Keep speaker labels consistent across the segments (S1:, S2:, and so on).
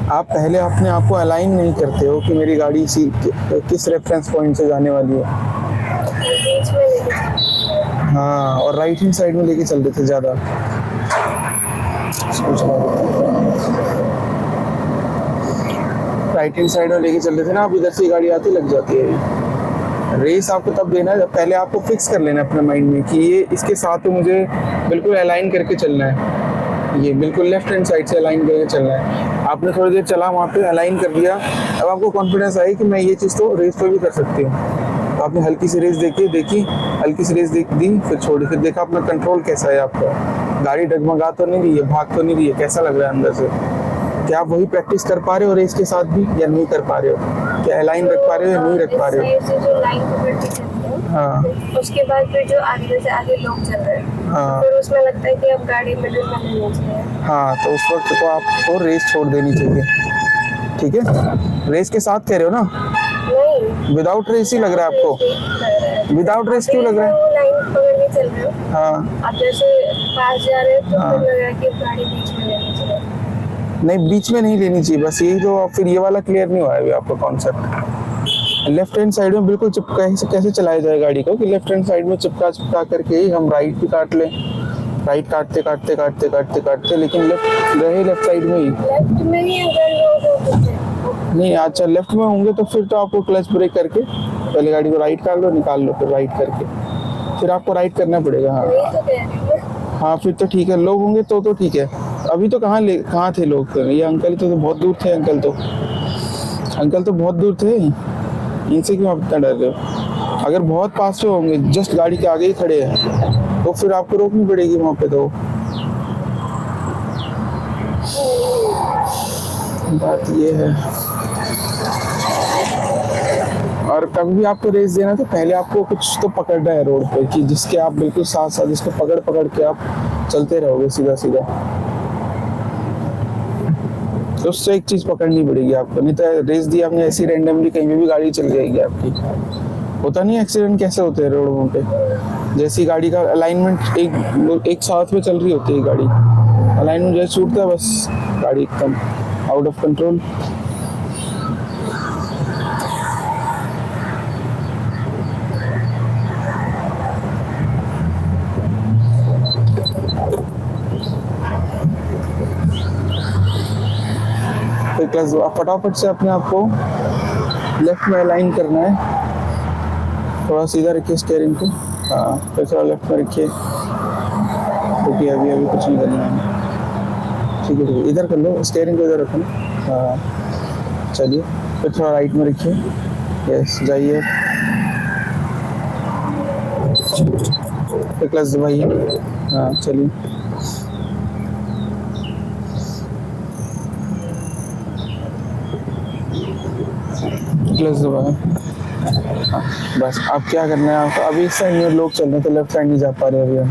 S1: आप पहले अपने आप को अलाइन नहीं करते हो कि मेरी गाड़ी किस रेफरेंस पॉइंट से जाने वाली है।
S2: बीच में लेके चलते
S1: हाँ, और राइट हैंड साइड में लेके चल रहे थे ज़्यादा। राइट हैंड साइड में लेके चल रहे थे ना आप, इधर से गाड़ी आती लग जाती है। रेस आपको तब देना है जब पहले आपको फिक्स कर लेना है अपने माइंड में कि ये इसके साथ तो मुझे बिल्कुल अलाइन करके चलना है, ये बिल्कुल लेफ्ट हैंड साइड से अलाइन करके चलना है। आपने थोड़ी देर चला वहाँ पे, अलाइन कर दिया, अब आपको कॉन्फिडेंस आई कि मैं ये चीज़ तो रेस पे भी कर सकती हूँ। तो आपने हल्की सी रेस देखी, हल्की सी रेस दी, फिर छोड़ी, फिर देखा अपना कंट्रोल कैसा है आपका, गाड़ी डगमगा तो नहीं रही है, भाग तो नहीं रही है, कैसा लग रहा है अंदर से। क्या आप वही प्रैक्टिस कर पा रहे हो रेस के साथ भी या नहीं कर पा रहे हो? क्या अलाइन रख पा रहे हो या नहीं रख पा रहे हो?
S2: साइड से जो लाइन पकड़ के चलते हैं,
S1: हाँ
S2: उसके बाद फिर जो आगे से आगे लोग चल रहे हैं,
S1: हाँ
S2: फिर उसमें लगता है कि अब गाड़ी मिडिल में लेनी चाहिए।
S1: हाँ, तो उस वक्त तो आपको रेस छोड़ देनी चाहिए। ठीक है, रेस के साथ कह रहे हो ना?
S2: नहीं,
S1: विदाउट रेस ही लग रहा है आपको? विदाउट रेस क्यों लग रहा है?
S2: वो लाइन पकड़ के चल रहे हो,
S1: हाँ,
S2: आप जैसे पास जा रहे हो तो
S1: हाँ।
S2: फिर लग रहा है कि गाड़ी बीच में लेनी चाहिए।
S1: नहीं, बीच में नहीं लेनी चाहिए, बस यही तो। फिर ये वाला क्लियर नहीं हुआ है अभी आपका कॉन्सेप्ट। लेफ्ट हैंड साइड में बिल्कुल चिपका, कैसे चलाया जाए गाड़ी को कि लेफ्ट हैंड साइड में चिपका करके ही हम राइट भी काट लें, राइट काटते लेकिन लेफ्ट साइड में ही।
S2: लेफ्ट में ही अगर लोग होते हैं,
S1: नहीं, अच्छा लेफ्ट में होंगे तो फिर तो आपको क्लच ब्रेक करके पहले गाड़ी को राइट काट लो, निकाल लो, फिर राइट करके फिर आपको राइट करना पड़ेगा। हाँ
S2: वही तो कह रही हूँ।
S1: हाँ, फिर तो ठीक है, लोग होंगे तो ठीक है। अभी तो कहाँ थे लोग? ये अंकल तो बहुत दूर थे। अंकल तो बहुत दूर थे, इनसे क्यों आप इतना डर रहे हो? अगर बहुत पास में होंगे, जस्ट गाड़ी के आगे ही खड़े हैं, तो फिर आपको रोकनी पड़ेगी वहाँ पे। तो बात ये है। और कभी भी आपको रेस देना तो पहले आपको कुछ तो पकड़ना है रोड पे कि जिसके आप बिल्कुल साथ साथ जिसको पकड़ के आप चलते रहोगे सीधा सीधा। तो उससे एक चीज पकड़नी पड़ेगी आपको, नहीं तो रेस दी आपने ऐसी रैंडमली कहीं भी गाड़ी चल जाएगी आपकी। होता नहीं एक्सीडेंट कैसे होते हैं रोडों पे? जैसी गाड़ी का अलाइनमेंट एक साथ में चल रही होती है गाड़ी, अलाइनमेंट जैसे छूटता है बस गाड़ी एकदम आउट ऑफ कंट्रोल। तो क्लास फटाफट से अपने आप को लेफ्ट में अलाइन करना है। थोड़ा सीधा रखिए स्टीयरिंग को, हाँ, फिर थोड़ा लेफ्ट में रखिए, क्योंकि अभी कुछ नहीं करना है। ठीक है, इधर कर लो, स्टीयरिंग को इधर रखो ना। हाँ, चलिए, फिर थोड़ा राइट में रखिए। यस, जाइए, फिर क्लच दबाइए। हाँ, चलिए, क्लच दबाएं। हाँ, बस अब क्या करना है आपको? अभी इस साइड में लोग चल रहे हैं तो लेफ्ट साइड नहीं जा पा रहे अभी हम,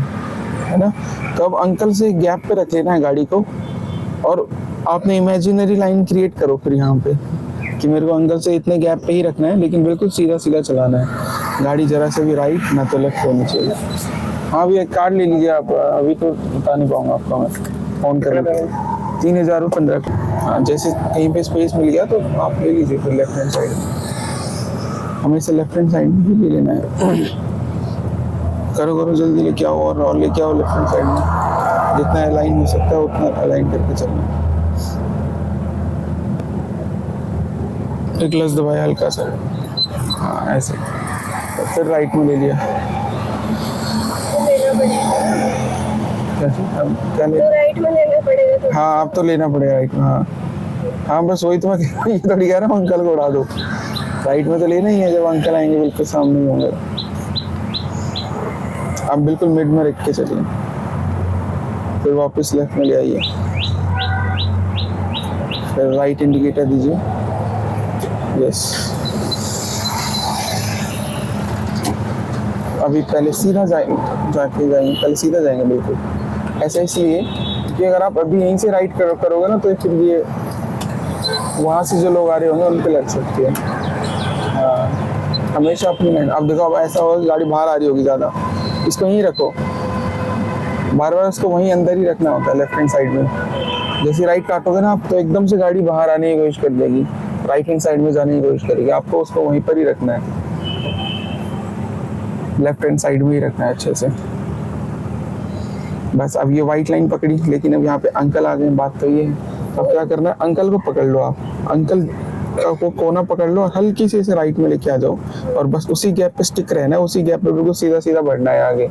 S1: है ना? तो अब अंकल से गैप पे रख लेना है गाड़ी को, और आपने इमेजिनरी लाइन क्रिएट करो फिर यहाँ पे कि मेरे को अंकल से इतने गैप पे ही रखना है, लेकिन बिल्कुल सीधा सीधा चलाना है, गाड़ी जरा से भी राइट ना तो लेफ्ट होनी चाहिए। हाँ, अभी एक कार्ड ले लीजिए आप, अभी तो बता नहीं पाऊंगा आपका, मैं फोन कर 3015। हाँ, जैसे कहीं पे स्पेस मिल गया तो आप ले लीजिए फिर लेफ्ट हैंड साइड, हमेशा लेफ्ट हैंड साइड में भी ले लेना है। करो जल्दी लेके आओ, और लेके आओ लेफ्ट हैंड साइड में, जितना अलाइन हो सकता है उतना अलाइन करके चलना। एक क्लच दबाया हल्का सा, हाँ ऐसे, तो फिर राइट में ले लिया। क्या ले?
S2: तो राइट में लेना पड़ेगा तो।
S1: हाँ, अब तो लेना पड़ेगा राइट में। हाँ हाँ, बस वही तो मैं ये थोड़ी कह रहा हूँ अंकल को उड़ा दो, राइट में तो लेना ही है, जब अंकल आएंगे बिल्कुल सामने ही होंगे। आप बिल्कुल मिड में रख के चलिए, फिर वापस लेफ्ट में ले आइए, फिर राइट इंडिकेटर दीजिए। यस, अभी पहले सीधा जाएंगे, पहले सीधा जाएंगे बिल्कुल। ऐसा इसलिए कि अगर आप अभी यहीं से राइट करोगे ना तो फिर ये वहाँ से जो लोग आ रहे होंगे उनके लग सकती है। हाँ, हमेशा अपनी लाइन। अब देखो, अब ऐसा होगा कि गाड़ी बाहर आ रही होगी ज़्यादा, इसको यहीं रखो, बार बार इसको वहीं अंदर ही रखना होता है लेफ्ट हैंड साइड में। जैसे राइट काटोगे ना आप तो एकदम से गाड़ी बाहर आने की कोशिश कर देगी, राइट हैंड साइड में जाने की कोशिश करेगी, आपको उसको वहीं पर ही रखना है, लेफ्ट हैंड साइड में ही रखना है अच्छे से। बस अब ये वाइट लाइन पकड़ी, लेकिन अब यहाँ पे अंकल आ गए, बात तो ये है। अब क्या करना है, अंकल को पकड़ लो आप, अंकल को कोना पकड़ लो और हल्की से इसे राइट में लेके आ जाओ और बस उसी गैप पे स्टिक रहना है, उसी गैप पे बिल्कुल सीधा सीधा बढ़ना है आगे।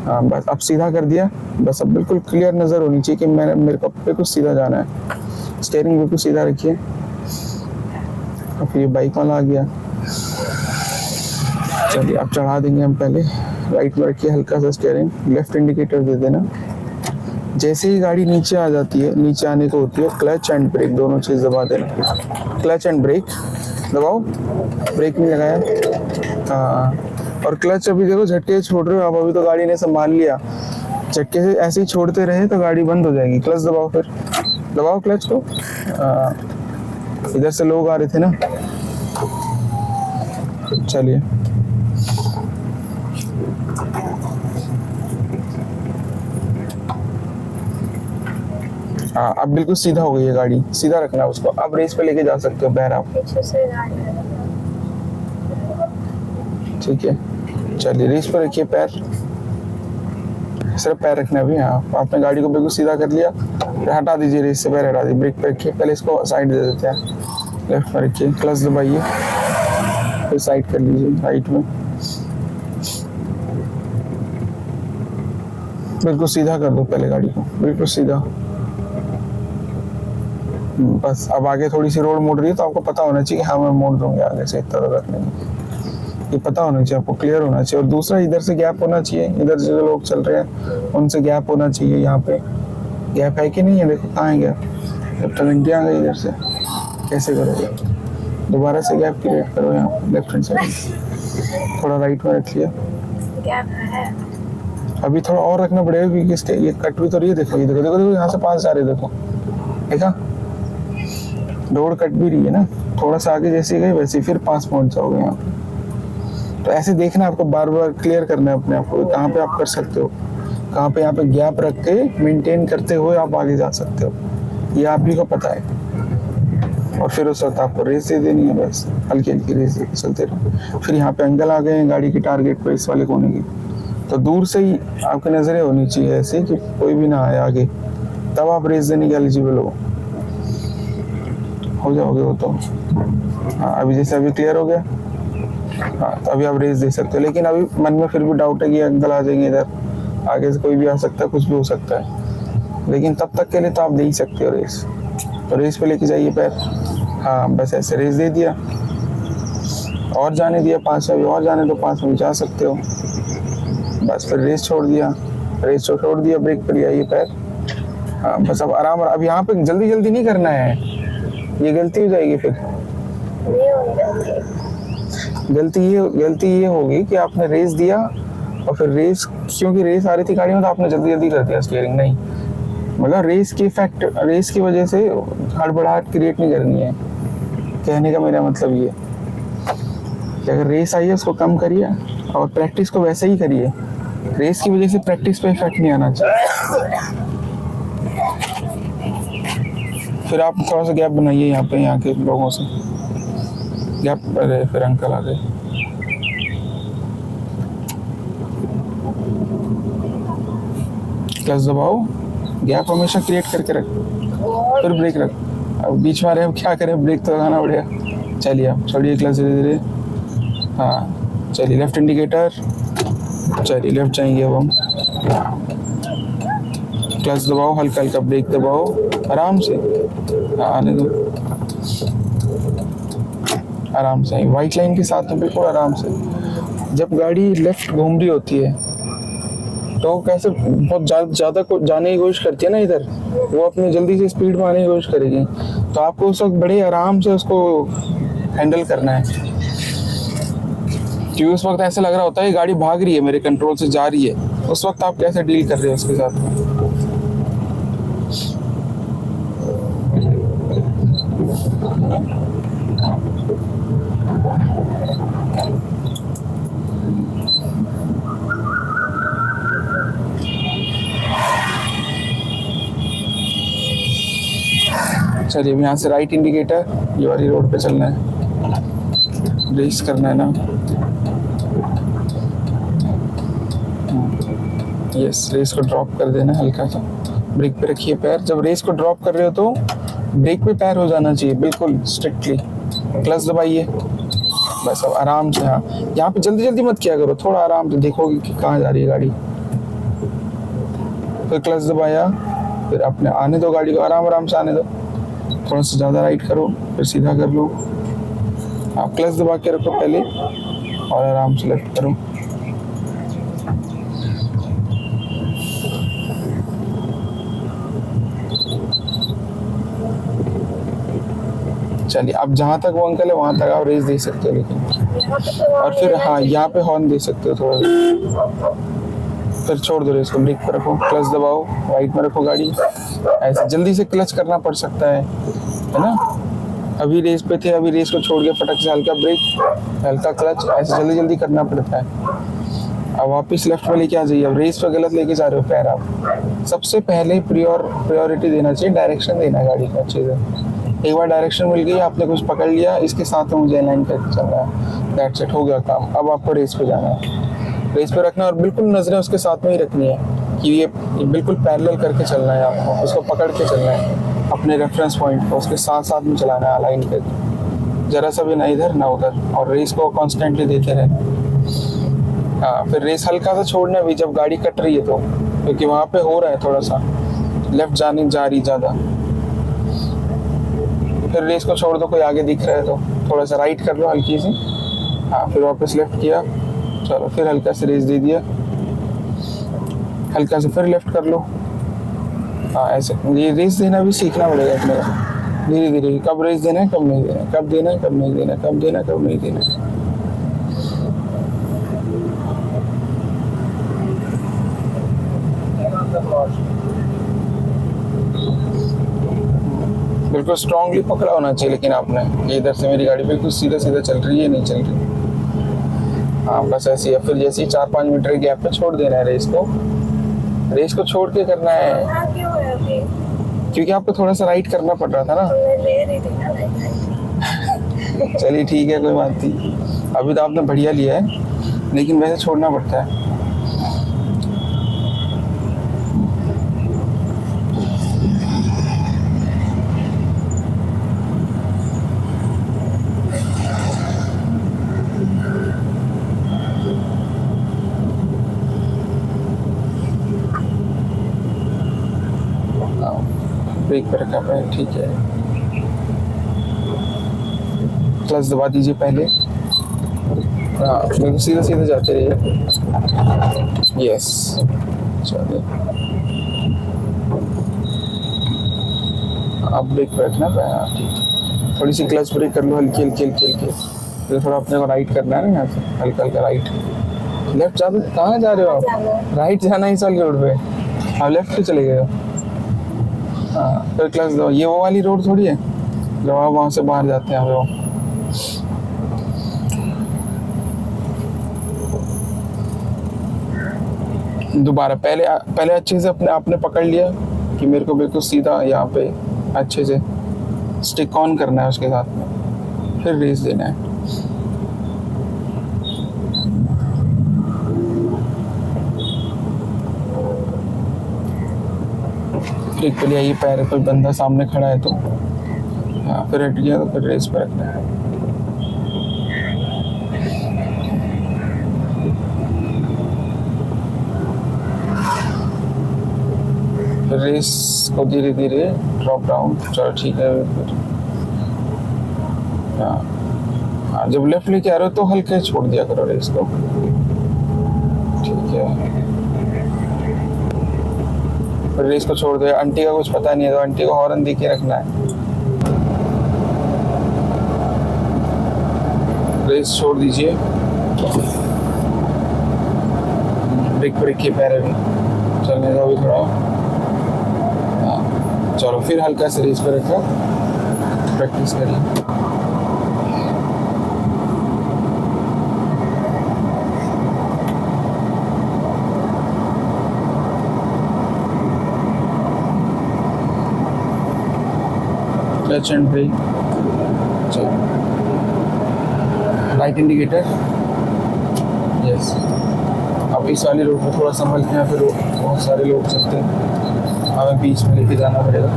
S1: हाँ बस अब सीधा कर दिया, बस अब बिल्कुल क्लियर नजर होनी चाहिए कि मेरे को बिल्कुल सीधा जाना है। स्टीयरिंग बिल्कुल सीधा रखिए। अब फिर ये बाइक वाला आ गया, चलिए अब चढ़ा देंगे हम। पहले राइट में रखिए हल्का सा स्टीयरिंग, लेफ्ट इंडिकेटर दे देना। जैसे ही गाड़ी नीचे आ जाती है, नीचे आने को होती है, क्लच एंड ब्रेक दोनों चीज दबा देना। क्लच एंड ब्रेक दबाओ, ब्रेक नहीं लगाया। हाँ, और क्लच अभी देखो झटके छोड़ रहे हो आप, अभी तो गाड़ी ने संभाल लिया, झटके से ऐसे ही छोड़ते रहे तो गाड़ी बंद हो जाएगी। क्लच दबाओ, फिर दबाओ क्लच को। इधर से लोग आ रहे थे ना, चलिए हाँ अब बिल्कुल सीधा हो गई है गाड़ी, सीधा रखना है उसको। अब रेस पे लेके जा सकते हो पैर आप,
S2: पीछे से गाड़ी है।
S1: ठीक है। चलिए रेस पर रखिए पैर, सिर्फ पैर रखना है अभी। हाँ आपने गाड़ी को बिल्कुल सीधा कर लिया, हटा दीजिए रेस से, पैर हटा दीजिए, ब्रेक पे रखिए। पहले इसको साइड दे देते हैं, लेफ्ट में रखिए, क्लच दबाइए, फिर साइड कर लीजिए राइट में। बिल्कुल सीधा कर दो पहले गाड़ी को, बिल्कुल सीधा। बस अब आगे थोड़ी सी रोड मोड़ रही है तो आपको पता होना चाहिए कि हाँ मैं मोड़ दूंगी आगे से, इतना रखने में ये पता होना चाहिए आपको, क्लियर होना चाहिए। और दूसरा इधर से गैप होना चाहिए, इधर से जो लोग चल रहे हैं उनसे गैप होना चाहिए। यहाँ पे गैप है कि नहीं है, देखो कहाँ है गैप, जब टलेंटी आ गई इधर से कैसे करोगे, दोबारा से गैप क्रिएट करो यहाँ लेफ्ट हैंड साइड, थोड़ा राइट में रख लिया।
S2: गैप है,
S1: अभी थोड़ा और रखना पड़ेगा क्योंकि ये कट भी तो रही है, देखो ये देखो देखो देखो यहाँ से 5 जा रहे, देखो देखा रोड कट भी रही है ना, थोड़ा सा आगे जैसे गए वैसे फिर 5 पहुंच जाओगे यहाँ। तो ऐसे देखना आपको, बार बार क्लियर करना है अपने आप को, कहाँ पे आप कर सकते हो, कहाँ पे यहाँ पे गैप रख के मेंटेन करते हुए आप आगे जा सकते हो, ये आप ही को पता है। और फिर उस वक्त आपको रेस दे देनी है, बस हल्की हल्की रेस चलते रहो। फिर यहाँ पे अंकल आ गए हैं गाड़ी की टारगेट पे, इस वाले कोने की, तो दूर से ही आपकी नजरें होनी चाहिए ऐसे कि कोई भी ना आए आगे, तब आप रेस देने के एलिजिबल हो जाओगे वो तो। हाँ अभी जैसे अभी क्लियर हो गया, हाँ तो अभी आप रेस दे सकते हो। लेकिन अभी मन में फिर भी डाउट है कि अंकल आ जाएंगे इधर, आगे से कोई भी आ सकता है, कुछ भी हो सकता है, लेकिन तब तक के लिए तो आप दे ही सकते हो रेस। तो रेस पे लेके जाइए पैर, हाँ बस ऐसे रेस दे दिया और जाने दिया, 5 में भी और जाने दो, 5 में भी जा सकते हो। बस फिर रेस छोड़ दिया, रेस छोड़ दिया, ब्रेक पर आइए पैर, हाँ बस अब आराम। अब यहाँ पे जल्दी जल्दी नहीं करना है, ये गलती हो जाएगी फिर।
S2: नहीं होगी
S1: गलती ये होगी कि आपने रेस दिया और फिर रेस, क्योंकि रेस आ रही थी गाड़ी में तो आपने जल्दी जल्दी कर दिया स्टीयरिंग, नहीं मतलब रेस की वजह से हड़बड़ाहट क्रिएट नहीं करनी है। कहने का मेरा मतलब ये कि अगर रेस आई है उसको कम करिए और प्रैक्टिस को वैसे ही करिए, रेस की वजह से प्रैक्टिस पे इफेक्ट नहीं आना चाहिए। फिर आप थोड़ा सा गैप बनाइए यहाँ पे, यहाँ के लोगों से गैप। अरे फिर अंकल आ गए, क्लच दबाओ, गैप हमेशा क्रिएट करके रख, फिर ब्रेक रख। अब बीच में आ रहे, अब क्या करें, ब्रेक तो लगाना पड़ेगा। चलिए आप छोड़िए क्लच धीरे धीरे, हाँ चलिए लेफ्ट इंडिकेटर, चलिए लेफ्ट जाएंगे अब हम। क्लच दबाओ, हल्का हल्का ब्रेक दबाओ, आराम से, हाँ आने दो, आराम से। वाइट लाइन के साथ में बिल्कुल आराम से। जब गाड़ी लेफ्ट घूम रही होती है तो कैसे बहुत ज़्यादा जाने की कोशिश करती है ना इधर, वो अपनी जल्दी से स्पीड में आने की कोशिश करेगी, तो आपको उस वक्त बड़े आराम से उसको हैंडल करना है। क्योंकि उस वक्त ऐसा लग रहा होता है गाड़ी भाग रही है, मेरे कंट्रोल से जा रही है, उस वक्त आप कैसे डील कर रहे हो उसके साथ। चलिए अब यहाँ से राइट इंडिकेटर, ये वाली रोड पे चलना है, रेस करना है ना। यस, रेस को ड्रॉप कर देना हल्का सा, ब्रेक पे रखिए पैर। जब रेस को ड्रॉप कर रहे हो तो ब्रेक पे पैर हो जाना चाहिए बिल्कुल स्ट्रिक्टली। क्लच दबाइए बस, अब आराम से। हाँ, यहाँ पे जल्दी जल्दी मत किया करो, थोड़ा आराम से देखोगे कि कहाँ जा रही है गाड़ी। फिर क्लच दबाया, फिर अपने आने दो गाड़ी को, आराम आराम से आने दो। थोड़ा सा ज़्यादा राइट करो, फिर सीधा कर लो। आप क्लच दबा के रखो पहले और आराम से लेफ्ट करो। चलिए, अब जहाँ तक वो अंकल है वहाँ तक आप रेस दे सकते हो, लेकिन
S2: यहाँ पे तो
S1: और फिर हाँ यहाँ पे हॉर्न दे सकते हो थोड़ा। फिर छोड़ दो रेस को, ब्रेक पर रखो, क्लच दबाओ, राइट में रखो गाड़ी। ऐसे जल्दी से क्लच करना पड़ सकता है ना। अभी रेस पे थे, अभी रेस को छोड़ के फटक से हल्का ब्रेक, हल्का क्लच, ऐसे जल्दी जल्दी करना पड़ता है। अब वापस लेफ्ट में लेके आ जाइए। अब रेस पे गलत लेके जा रहे हो पैर आप। सबसे पहले प्रायोरिटी देना चाहिए, डायरेक्शन देना है गाड़ी को अच्छे से। एक बार डायरेक्शन मिल गई, आपने कुछ पकड़ लिया, इसके साथ में मुझे अलाइन करके चलना है, दैट्स इट, हो गया काम। अब आपको रेस पे जाना है, रेस पे रखना है और बिल्कुल नजरें उसके साथ में ही रखनी है कि ये बिल्कुल पैरेलल करके चलना है आपको, उसको पकड़ के चलना है अपने रेफरेंस पॉइंट को, उसके साथ साथ में चलाना है अलाइन करके, जरा सा भी ना इधर ना उधर। और रेस को कॉन्स्टेंटली देते रहना। हाँ, फिर रेस हल्का सा छोड़ना भी जब गाड़ी कट रही है तो, क्योंकि वहाँ पे हो रहा है थोड़ा सा लेफ्ट जा रही ज़्यादा। फिर रेस को छोड़ दो, कोई आगे दिख रहा है तो थोड़ा सा राइट कर लो हल्की सी। हाँ, फिर वापस लेफ्ट किया, चलो फिर हल्का से रेस दे दिया, हल्का से फिर लेफ्ट कर लो। हाँ, ऐसे ये रेस देना भी सीखना पड़ेगा अपने को, धीरे धीरे, कब रेस देना है कब नहीं देना है, कब देना है कब नहीं देना है, कब देना है कब नहीं देना है। बिल्कुल स्ट्रांगली पकड़ा होना चाहिए, लेकिन आपने ये इधर से मेरी गाड़ी बिल्कुल सीधा सीधा चल रही है, नहीं चल रही। हाँ, बस ऐसी है। फिर जैसे ही 4-5 मीटर के गैप पे छोड़ देना है रेस को छोड़ के करना है,
S2: यहाँ क्यों है अभी?
S1: क्योंकि आपको थोड़ा सा राइट करना पड़ रहा था ना।
S2: मैं ले रही थी ना लाइट।
S1: चलिए ठीक है, कोई बात नहीं, अभी तो आपने बढ़िया लिया है, लेकिन वैसे छोड़ना पड़ता है। ब्रेक पर रखा है, ठीक है। क्लच दबा दीजिए पहले। हाँ, बिल्कुल सीधा सीधा जाते रहिए। यस, चलिए अब ब्रेक पर रखना है। हाँ, ठीक है। थोड़ी सी क्लच ब्रेक कर लो, हल्की हल्की हल्की हल्की। फिर थोड़ा अपने को राइट करना है ना, यहाँ से हल्का हल्का राइट। लेफ्ट जा, कहाँ जा रहे हो आप? राइट जाना ही चल रोड पे, आप लेफ्ट पे चले गए हो। हाँ, फिर क्लच दो। ये वो वाली रोड थोड़ी है जब आप वहाँ से बाहर जाते हैं। वो दोबारा पहले अच्छे से अपने आपने पकड़ लिया कि मेरे को बिल्कुल सीधा यहाँ पे अच्छे से स्टिक ऑन करना है उसके साथ में, फिर रेस देना है। ब्रेक पे लिया, पैर कोई बंदा सामने खड़ा है तो हाँ, फिर हट गया तो फिर रेस पे रखना है। फिर रेस को धीरे धीरे ड्रॉप डाउन, चलो ठीक है। फिर हाँ, जब लेफ्ट लेके आ रहे हो तो हल्के छोड़ दिया करो रेस को, ठीक है। फिर रेस को छोड़ दो। आंटी का कुछ पता नहीं है तो आंटी को हॉर्न दे के रखना है। रेस छोड़ दीजिए, ब्रेक पर रखिए पैर, अभी चलने दो अभी थोड़ा। हाँ, चलो फिर हल्का से रेस पर रखो, प्रैक्टिस करिए। क्लच एंड ब्रेक, चलो राइट इंडिकेटर, यस। अब इस वाली रोड पर थोड़ा संभल के, यहाँ पे रोड बहुत सारे लोग चलते हैं, हमें बीच में लेके जाना पड़ेगा।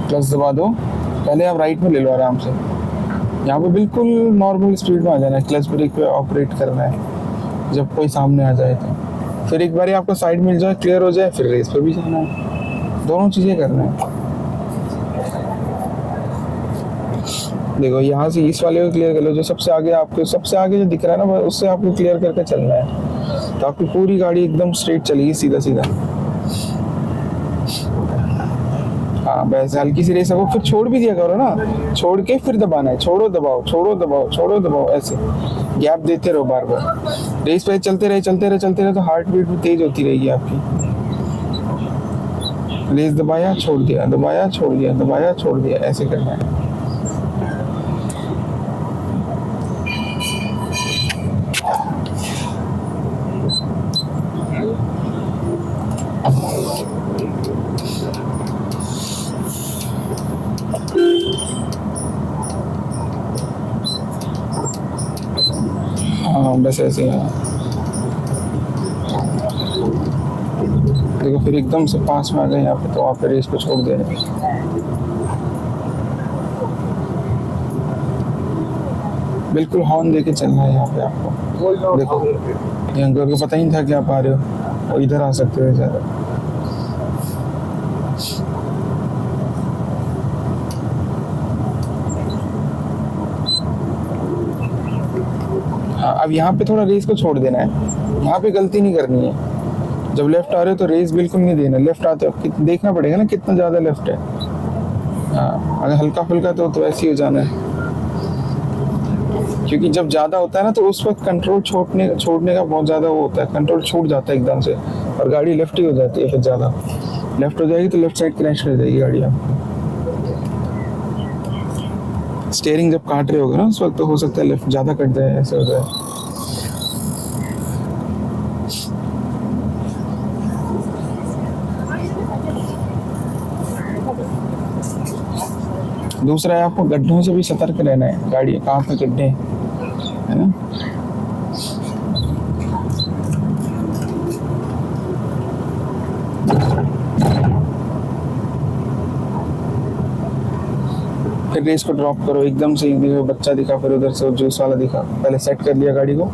S1: क्लच दबा दो, पहले आप राइट में ले लो आराम से, यहाँ पे बिल्कुल नॉर्मल स्पीड में आ जाना है, क्लच ब्रेक पे ऑपरेट करना है जब कोई सामने आ जाए तो। फिर एक बार आपको साइड मिल जाए, क्लियर हो जाए, फिर रेस पे भी जाना है, दोनों चीज़ें करना है। देखो यहाँ से इस वाले को क्लियर कर लो, जो सबसे आगे आपको, सबसे आगे जो दिख रहा है ना, उससे आपको क्लियर करके चलना है, तो आपकी पूरी गाड़ी एकदम स्ट्रेट चलेगी, सीधा सीधा। हाँ बस हल्की सी रेस को फिर छोड़ भी दिया करो ना, छोड़ के फिर दबाना है, छोड़ो दबाओ, छोड़ो दबाओ, छोड़ो दबाओ, ऐसे गैप देते रहो बार बार। रेस पे चलते रहे चलते रहे चलते रहे तो हार्ट बीट भी तेज होती रहेगी आपकी। रेस दबाया छोड़ दिया, दबाया छोड़ दिया, दबाया छोड़ दिया, ऐसे करना है। हाँ बस ऐसे ही। देखो फिर एकदम से पास में आ गए यहाँ पे, तो वहाँ पे रेस को छोड़ दे रहे। बिल्कुल हॉर्न देके चलना है यहाँ पे आपको। देखो ये अंकल को पता ही नहीं था कि आप आ रहे हो, और इधर आ सकते हो ज़्यादा। हाँ अब यहाँ पे थोड़ा रेस को छोड़ देना है, यहाँ पे गलती नहीं करनी है। जब लेफ्ट आ रहे हो तो रेस बिल्कुल नहीं देना, लेफ्ट आते हो देखना पड़ेगा ना कितना ज़्यादा लेफ्ट है। हाँ अगर हल्का फुल्का तो ऐसे ही हो जाना है, क्योंकि जब ज़्यादा होता है ना तो उस वक्त कंट्रोल छोड़ने का बहुत ज़्यादा वो होता है, कंट्रोल छूट जाता है एकदम से, और गाड़ी लेफ्ट ही हो जाती है। फिर ज़्यादा लेफ्ट हो जाएगी तो लेफ्ट साइड क्रैश कर जाएगी गाड़ी आपकी। स्टीयरिंग जब काट रहे होगे ना उस वक्त तो हो सकता है लेफ्ट ज़्यादा कट जाए, ऐसे हो जाए। दूसरा है आपको गड्ढों से भी सतर्क रहना है, गाड़ी कहाँ पे गड्ढे है ना। फिर रेस को ड्रॉप करो एकदम से, बच्चा दिखा, फिर उधर से जूस वाला दिखा, पहले सेट कर लिया गाड़ी को,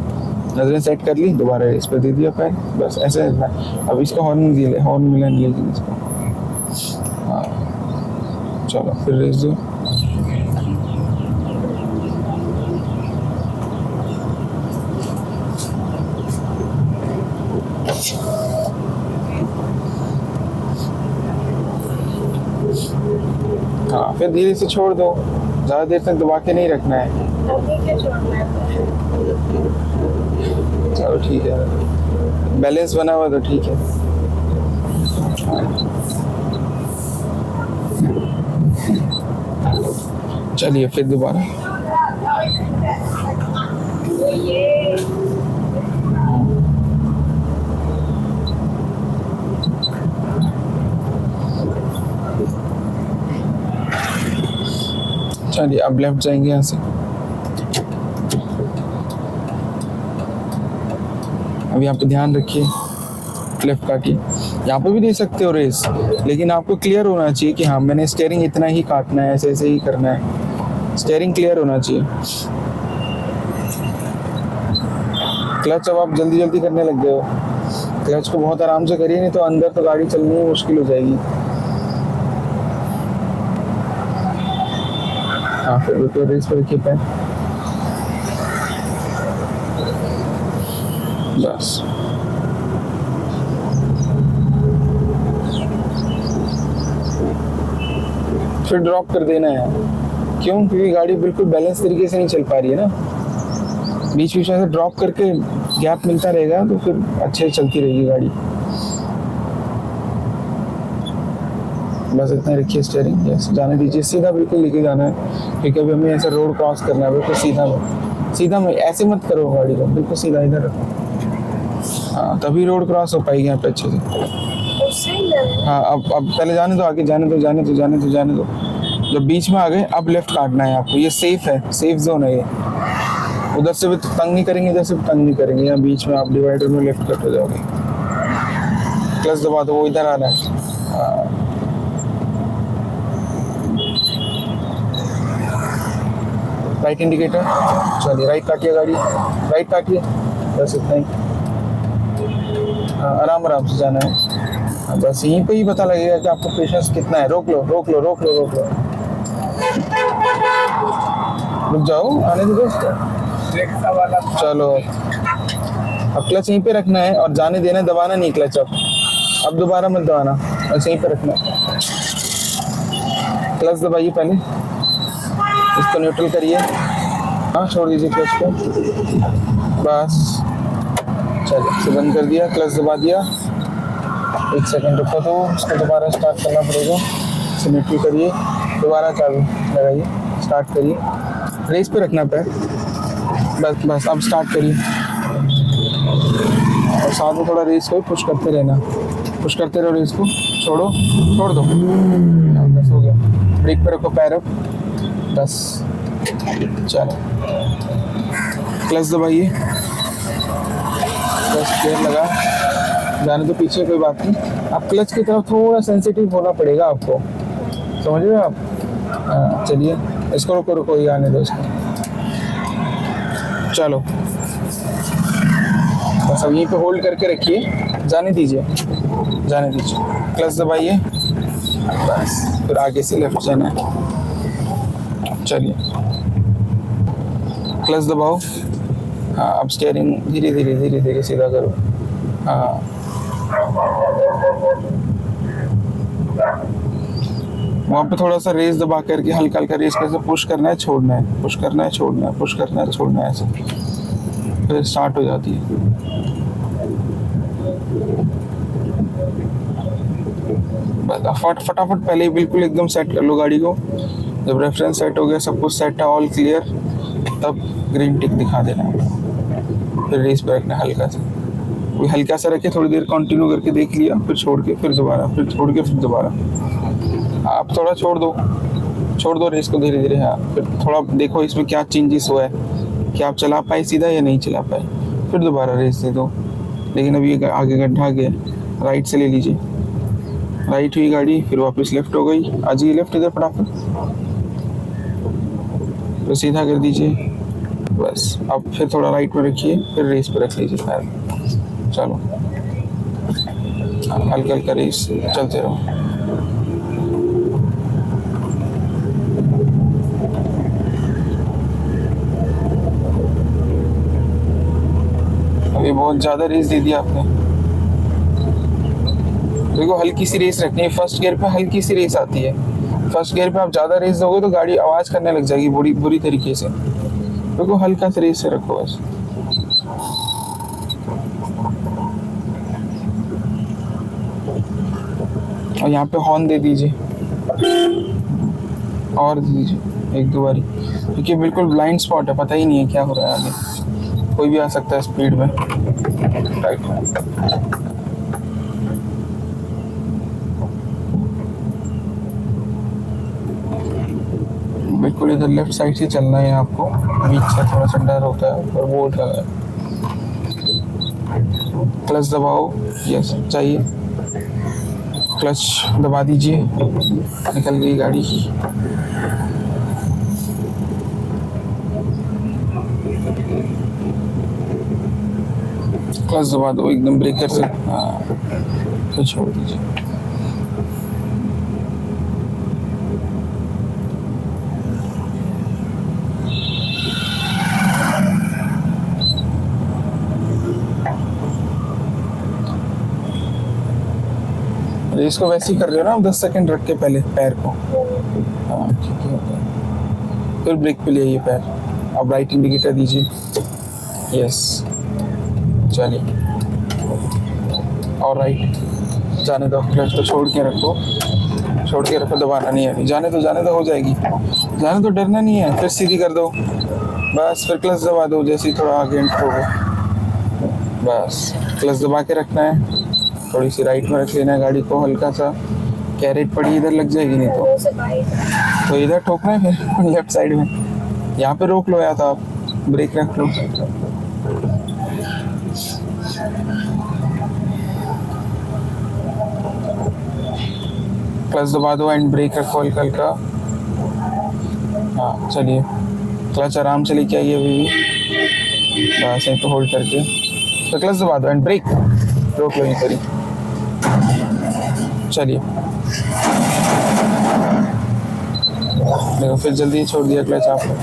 S1: नजरें सेट कर ली, दोबारा रेस पे दे दिया पैर, बस ऐसे है। अब इसका हॉर्न दिया, हॉर्न मिला नहीं लेकिन इसको। हाँ चलो फिर रेस दो। हाँ फिर धीरे से छोड़ दो, ज़्यादा देर तक दबा के नहीं रखना है।
S2: अभी क्या छोड़ना है?
S1: चलो ठीक है, बैलेंस बना हुआ तो ठीक है। चलिए फिर दोबारा। चलिए अब लेफ्ट जाएंगे यहाँ से। अब यहाँ पे ध्यान रखिए, लेफ्ट काटिए। यहाँ पे भी दे सकते हो रेस, लेकिन आपको क्लियर होना चाहिए कि हाँ मैंने स्टीयरिंग इतना ही काटना है, ऐसे ऐसे ही करना है, स्टीयरिंग क्लियर होना चाहिए। क्लच अब आप जल्दी जल्दी करने लग गए हो, क्लच को बहुत आराम से करिए, नहीं तो अंदर तो गाड़ी चलनी ही मुश्किल हो जाएगी। हाँ फिर तो रेस पर रखिए पैर, बस। फिर ड्रॉप कर देना है, क्यों? क्योंकि गाड़ी बिल्कुल बैलेंस तरीके से नहीं चल पा रही है ना, बीच बीच में से ड्रॉप करके गैप मिलता रहेगा तो फिर अच्छे चलती रहेगी गाड़ी। बस इतना रखिए स्टीयरिंग, यस जाने दीजिए, सीधा बिल्कुल लेके जाना है, क्योंकि अभी हमें ऐसे रोड क्रॉस करना है, बिल्कुल सीधा में, सीधा में ऐसे मत करो गाड़ी को, बिल्कुल सीधा इधर रखो। हाँ तभी रोड क्रॉस हो पाएगी यहाँ पे अच्छे से।
S2: उससे ही ना
S1: हाँ अब पहले जाने दो, आगे जाने दो, जाने दो, जाने दो, जाने दो। जब बीच में आ गए अब लेफ्ट काटना है आपको, ये सेफ है, सेफ जोन है ये। उधर से भी तंग नहीं करेंगे, इधर से भी तंग नहीं करेंगे, यहाँ बीच में आप डिवाइडर में लेफ्ट कट हो जाओगे। क्लच दबा दो, वो इधर आ रहा है। राइट इंडिकेटर, चलिए राइट काटिए गाड़ी, राइट काटिए, बस इतना ही। आराम आराम से जाना है, बस यहीं पे ही पता लगेगा कि आपको पेशेंस कितना है। रोक लो, रोक लो, रोक लो, रोक लो, रुक जाओ, आने दो दोस्त। चलो अब क्लच यहीं पे रखना है और जाने देना, दबाना नहीं क्लच। अब दोबारा मत दबाना, बस यहीं पे रखना है। क्लच दबाइए पहले, इसको न्यूट्रल करिए, हाँ छोड़ दीजिए क्लच को, बस चलिए इसे बंद कर दिया, क्लच दबा दिया। 1 सेकंड रुको तो उसको दोबारा स्टार्ट करना पड़ेगा। इसे न्यूट्रल करिए, दोबारा चाबी लगाइए, स्टार्ट करिए, रेस पे रखना पैर, बस बस अब स्टार्ट करिए, और साथ में थोड़ा रेस को पुश करते रहना, पुश करते रहो रेस को, छोड़ो, छोड़ दो, बस हो गया। ब्रेक पे रखो पैर अब, बस चलो क्लच दबाइए, बस गियर लगा, जाने तो पीछे, कोई बात नहीं। अब क्लच की तरफ थोड़ा सेंसिटिव होना पड़ेगा आपको, समझ रहे हो आप? हाँ चलिए इसको रुको, रुको ये आने दो इसको, चलो बस अब यहीं पे होल्ड करके रखिए, जाने दीजिए, जाने दीजिए, क्लच दबाइए, बस फिर आगे से लेफ्ट जाना है। चलिए क्लच दबाओ, हाँ अब स्टीयरिंग धीरे धीरे धीरे धीरे सीधा करो, हाँ वहाँ पे थोड़ा सा रेस दबा करके हल्का हल्का रेस करके पुश करना है, छोड़ना है, पुश करना है, छोड़ना है, पुश करना है, छोड़ना है, ऐसे फिर स्टार्ट हो जाती है। बस फटाफट पहले ही बिल्कुल एकदम सेट कर लो गाड़ी को, जब रेफरेंस सेट हो गया, सब कुछ सेट है, ऑल क्लियर, तब ग्रीन टिक दिखा देना है, फिर रेस पे रखना हल्का सा, कोई हल्का सा रखे, थोड़ी देर कंटिन्यू करके देख लिया, फिर छोड़ के फिर दोबारा, फिर छोड़ के फिर दोबारा, आप थोड़ा छोड़ दो रेस को धीरे धीरे, हाँ फिर थोड़ा देखो इसमें क्या चेंजेस हुआ है, कि आप चला पाए सीधा या नहीं चला पाए, फिर दोबारा रेस दे दो। लेकिन अभी आगे गड्ढा गया, राइट से ले लीजिए, राइट हुई गाड़ी, फिर वापस लेफ्ट हो गई, आ जाइए लेफ्ट इधर फटाफट, तो सीधा कर दीजिए, बस अब फिर थोड़ा राइट में रखिए, फिर रेस पे रख लीजिए पैर, चलो हल्का हल्का रेस चलते रहो। अभी बहुत ज़्यादा रेस दे दिया आपने, देखो हल्की सी रेस रखनी है, फर्स्ट गियर पे हल्की सी रेस आती है, फर्स्ट गियर पे आप ज़्यादा रेस दोगे तो गाड़ी आवाज़ करने लग जाएगी बुरी तरीके से, देखो हल्का सा रेस से रखो बस। और यहाँ पे हॉर्न दे दीजिए, और दे दीजिए 1-2 बारी, क्योंकि बिल्कुल ब्लाइंड स्पॉट है, पता ही नहीं है क्या हो रहा है आगे, कोई भी आ सकता है स्पीड में, राइट बिल्कुल इधर लेफ्ट साइड से चलना है आपको, बीच से थोड़ा सा डर होता है, पर बोल्ट लगा है। क्लच दबाओ, यस चाहिए, क्लच दबा दीजिए, निकल गई गाड़ी। क्लच दबा दो एकदम ब्रेकर से, हाँ फिर छोड़ दीजिए। रेस को वैसे ही कर रहे हो ना, 10 सेकंड रख के पहले पैर को, हाँ ठीक है, फिर ब्रेक पे ले आइए पैर, अब राइट इंडिकेटर दीजिए, यस चलिए, और राइट जाने दो, क्लच को छोड़ के रखो, छोड़ के रखो, दबाना नहीं है। जाने तो हो जाएगी, जाने तो, डरना नहीं है। फिर सीधी कर दो बस, फिर क्लच दबा दो जैसे ही थोड़ा आगे एंटर होगा। बस क्लच दबा के रखना है, थोड़ी सी राइट में रख लेना है गाड़ी को, हल्का सा कैरेट पड़ी इधर लग जाएगी नहीं
S2: वो से बाइक
S1: तो इधर ठोकना है फिर लेफ्ट साइड में। यहाँ पे रोक लो या तो आप ब्रेक रख लो। क्लच दबा दो एंड ब्रेक रखो हल्का हल्का। हाँ चलिए, क्लच आराम से लेके आइए अभी भी, बस यहीं पे होल्ड करके, तो क्लच दबा दो एंड ब्रेक, रोक लो यहीं पर ही। चलिए देखो, फिर जल्दी छोड़ दिया क्लच आपने।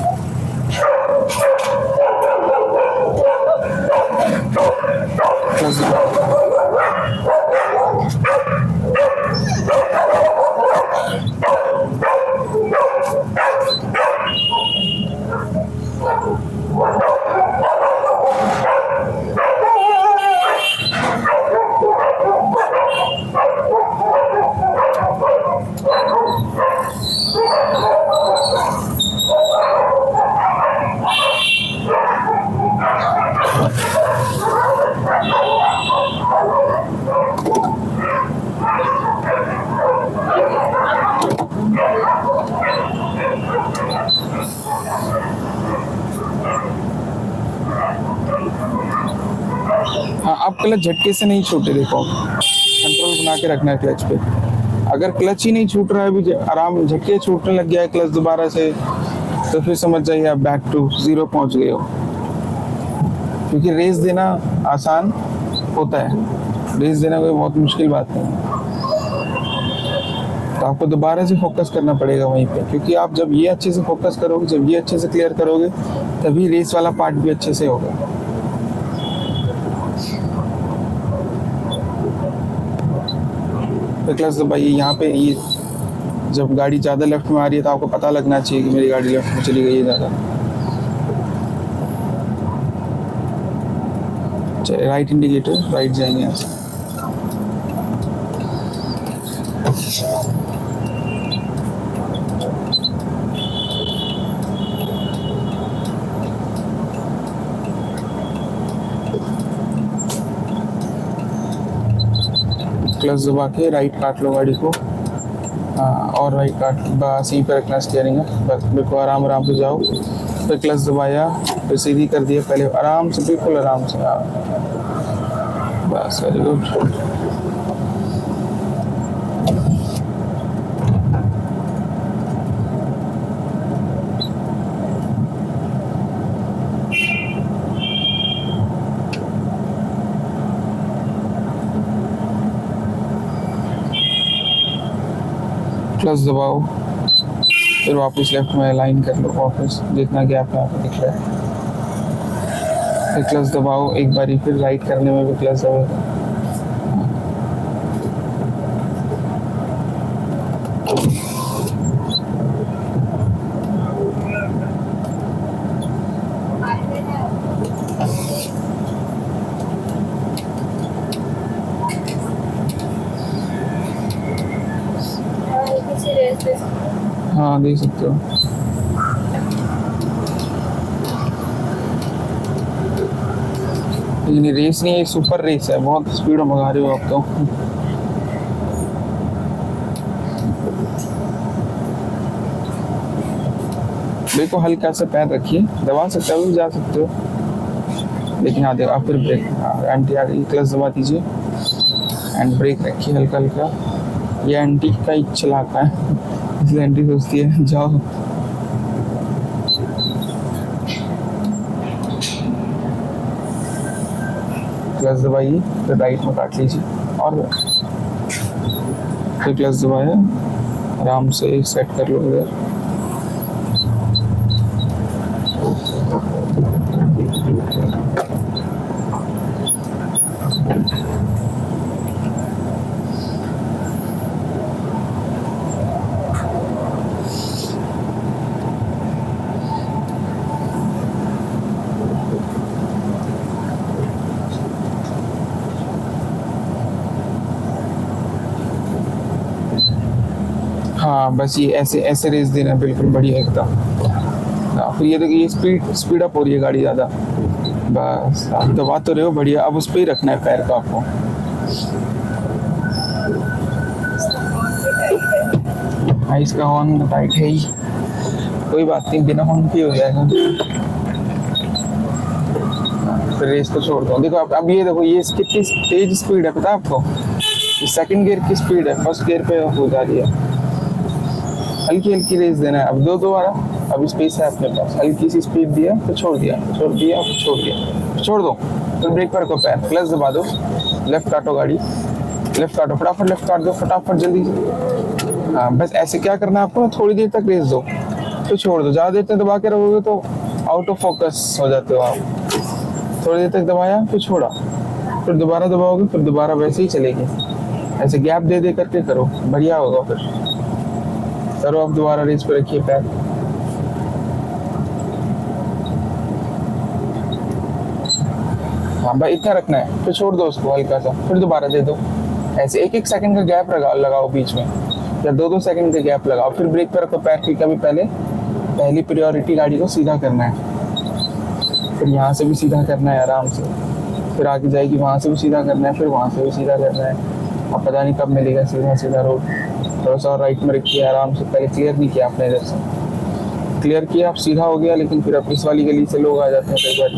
S1: क्लच दबा दो। हाँ, अब क्लच झटके से नहीं छूटे, देखो कंट्रोल बना के रखना है क्लच पे। अगर क्लच ही नहीं छूट रहा है अभी, आराम झटके छूटने लग गया है क्लच दोबारा से, तो फिर समझ जाइए आप बैक टू जीरो पहुंच गए हो। क्योंकि रेस देना आसान होता है, रेस देना कोई बहुत मुश्किल बात नहीं है। तो आपको दोबारा से फोकस करना पड़ेगा वहीं पे, क्योंकि आप जब ये अच्छे से फोकस करोगे, जब ये अच्छे से क्लियर करोगे, तभी रेस वाला पार्ट भी अच्छे से होगा। क्लच दबाइए यहाँ पे, ये जब गाड़ी ज़्यादा लेफ्ट में आ रही है तो आपको पता लगना चाहिए कि मेरी गाड़ी लेफ्ट में चली गई है ज़्यादा। चलिए राइट इंडिकेटर, राइट जाएंगे यहाँ से। क्लच दबा के राइट काट लो गाड़ी को। हाँ, और राइट काट, बस यहीं पे रखना स्टीयरिंग है, बस बिल्कुल आराम आराम से जाओ। फिर क्लच दबाया, फिर सीधी कर दिया, पहले आराम से, बिल्कुल आराम से। हाँ बस, वेरी गुड। क्लच दबाओ, फिर वापस लेफ्ट में अलाइन कर लो, वापस जितना गैप यहाँ पे दिख रहा है। फिर क्लच दबाओ एक बारी, फिर राइट करने में भी क्लच दबाओ।
S2: किसी रेस दे सकते हैं।
S1: हाँ दे सकते हो। लेकिन रेस नहीं है, सुपर रेस है, बहुत स्पीड में भगा रहे हो आप तो। देखो हल्का सा पैर रखिए, दबा सकते हो, जा सकते हो, लेकिन हाँ देखो आप फिर ब्रेक, एंटी आ गई, क्लच दबा दीजिए एंड ब्रेक रखिए हल्का हल्का। ये एंटी का ही चलाता है, इसलिए एंटी सोचती है जाओ। क्लच दबाइए, फिर राइट में काट लीजिए, और फिर क्लच दबाया, आराम से सेट कर लो इधर। हाँ बस ये ऐसे ऐसे रेस देना है, बिल्कुल बढ़िया एकदम। हाँ, फिर ये देखिए ये स्पीड अप हो रही है गाड़ी ज़्यादा। बस आप दबा तो रहे हो बढ़िया, अब उस पर ही रखना है पैर को आपको। हाँ इसका हॉर्न टाइट है ही, कोई बात नहीं, बिना हॉर्न के हो जाएगा। फिर रेस को छोड़ दो। देखो अब ये देखो ये कितनी तेज स्पीड है पता है आपको? ये सेकंड गियर की स्पीड है, फर्स्ट गियर पे हो जा रही है। हल्की हल्की रेस देना है। अब दो दोबारा, अब स्पेस है अपने पास, हल्की सी स्पीड दिया तो छोड़ दिया, छोड़ दिया छोड़ दिया, छोड़ दो, फिर ब्रेक पर को पैर, क्लच दबा दो, लेफ्ट काटो गाड़ी, लेफ्ट काटो, फटाफट लेफ्ट काट दो, फटाफट जल्दी से। हाँ बस ऐसे क्या करना है आपको ना, थोड़ी देर तक रेस दो तो छोड़ दो। ज़्यादा देर तक दबा के रहोगे तो आउट ऑफ फोकस हो जाते हो आप। थोड़ी देर तक दबाया फिर छोड़ा, फिर दोबारा दबाओगे, फिर दोबारा वैसे ही चलेगी। ऐसे गैप दे दे करके करो, बढ़िया होगा। फिर करो, अब दोबारा रेस पे रखिए पैर। हाँ भाई इतना रखना है, फिर छोड़ दो उसको हल्का सा, फिर दोबारा दे दो। ऐसे एक एक सेकंड का गैप लगाओ बीच में, या दो दो सेकंड का गैप लगाओ, फिर ब्रेक पर रखो पैर। ठीक है, अभी पहली प्रायोरिटी गाड़ी को सीधा करना है, फिर यहाँ से भी सीधा करना है आराम से, फिर आगे जाएगी वहाँ से भी सीधा करना है, फिर वहाँ से भी सीधा करना है। अब पता नहीं कब मिलेगा सीधा सीधा रोड। थोड़ा सा और राइट में रखिए आराम से। पहले क्लियर नहीं किया आपने, इधर से क्लियर किया, आप सीधा हो गया, लेकिन फिर अब इस वाली गली से लोग आ जाते हैं कई बार।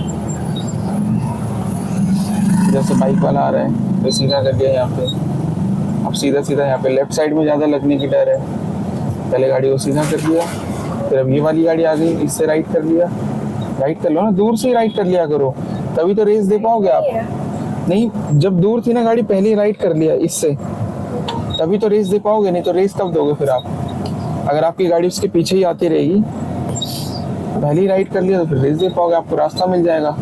S1: जैसे बाइक वाला आ रहा है तो सीधा कर दिया यहाँ पे। अब सीधा सीधा यहाँ पे लेफ्ट साइड में ज़्यादा लगने की डर है, पहले गाड़ी को सीधा कर दिया, फिर अब ये वाली गाड़ी आ गई, इससे राइट कर लिया। राइट कर लो ना, दूर से ही राइट कर लिया करो, तभी तो रेस दे पाओगे आप। नहीं, जब दूर थी ना गाड़ी पहले ही राइट कर लिया इससे, तभी तो रेस दे पाओगे, नहीं तो रेस कब दोगे फिर आप? अगर आपकी गाड़ी उसके पीछे ही आती रहेगी, पहले ही राइट कर लिया तो फिर रेस दे पाओगे, आपको रास्ता मिल जाएगा।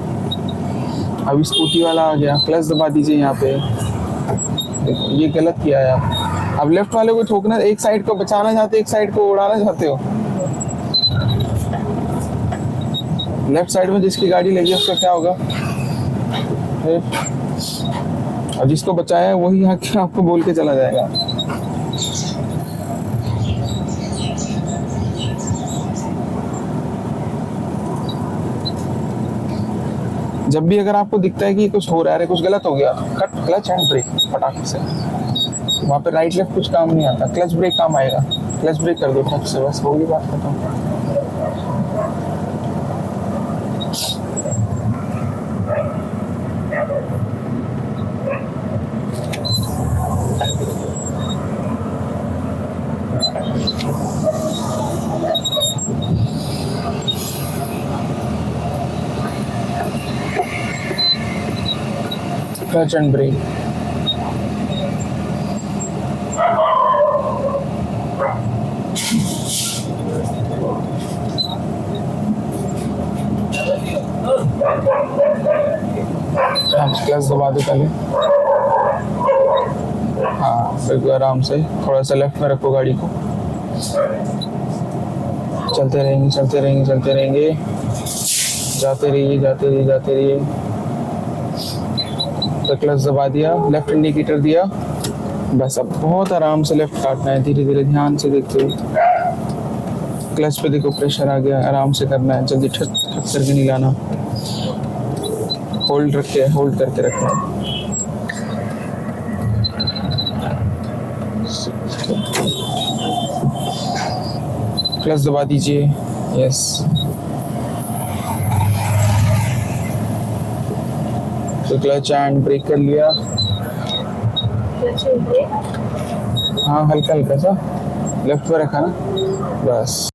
S1: अभी स्कूटी वाला आ गया, क्लच दबा दीजिए यहाँ पे। देखो ये गलत किया है आप। अब लेफ्ट वाले को ठोकना, एक साइड को बचाना चाहते हो, एक साइड को उड़ाना चाहते हो। लेफ्ट साइड में जिसकी गाड़ी लगी है उसका क्या होगा? और जिसको बचाया है वही आके आपको बोल के चला जाएगा। जब भी अगर आपको दिखता है कि कुछ हो रहा है, कुछ गलत हो गया, कट क्लच एंड ब्रेक फटाक से। वहाँ पे राइट लेफ्ट कुछ काम नहीं आता, क्लच ब्रेक काम आएगा। क्लच ब्रेक कर दो फट से, बस होगी बात खत्म। Clutch and break. क्लच दबा दो पहले। हाँ बिल्कुल आराम से, थोड़ा सा लेफ्ट में रखो गाड़ी को। चलते रहेंगे चलते रहेंगे चलते रहेंगे, जाते रहिए जाते रहिए जाते रहिए। तो क्लच दबा दिया, लेफ्ट इंडिकेटर दिया, बस अब बहुत आराम से लेफ्ट काटना है, धीरे धीरे ध्यान से देखते हुए। क्लच पे देखो प्रेशर आ गया, आराम से करना है, जल्दी ठक ठक करके नहीं लाना। होल्ड करके रखना है। क्लच दबा दीजिए, यस। तो क्लच एंड ब्रेक कर लिया। हाँ हल्का हल्का सा लेफ्ट पे रखा ना, बस।